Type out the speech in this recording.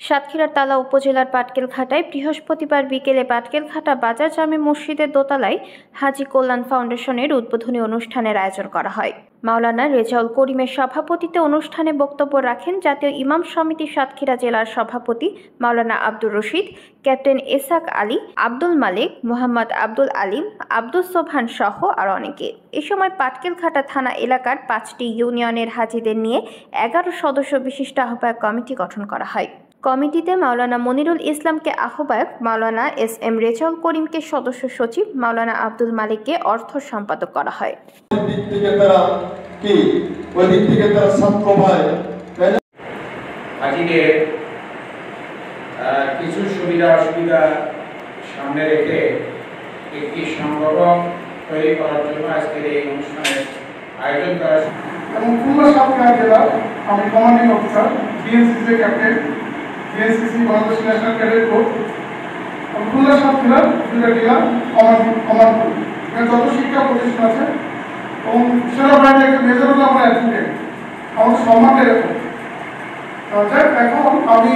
সাতক্ষীরার তালা উপজেলার পাটকেলঘাটায় বৃহস্পতিবার বিকেলে পাটকেলঘাটা বাজার জামে মসজিদের দোতলায় হাজী কল্যাণ ফাউন্ডেশনের উদ্বোধনী অনুষ্ঠানের আয়োজন করা হয়। মাওলানা রেজাউল করিমের সভাপতিত্বে অনুষ্ঠানে বক্তব্য রাখেন জাতীয় ইমাম সমিতি সাতক্ষীরা জেলার সভাপতি মাওলানা আব্দুর রশিদ, ক্যাপ্টেন এসাক আলী, আব্দুল মালিক, মোহাম্মদ আব্দুল আলিম, আব্দুস সোবহান সহ আরও অনেকে। এ সময় পাটকেলঘাটা থানা এলাকার 5টি ইউনিয়নের হাজীদের নিয়ে 11 সদস্য বিশিষ্ট আহ্বায়ক কমিটি গঠন করা হয়। কমিটিতে মাওলানা মনিরুল ইসলামকে আহ্বায়ক, মাওলানা এস.এম. রেজাউল করিমকে সদস্য সচিব, মাওলানা আব্দুল মালিককে অর্থ সম্পাদক করা হয়। কিছু সুবিধা অসুবিধা সামনে রেখে একটি সংগঠন তৈরি করার জন্য আজকের এই অনুষ্ঠানের আয়োজন করা। এবং খুলনা সাতক্ষীরা জেলা আমি commanding officer, BNCC captain, BNCC Bangladesh national cadet corps, Khulna Satkhira দুইটা জেলা কমান্ড করি। এখানে যত শিক্ষা প্রতিষ্ঠান আছে এবং সেনাবাহিনীর একটা মেজর হলো আমার অ্যাডভোকেট, আমাদের সম্মানটা এরকম। এখন আমি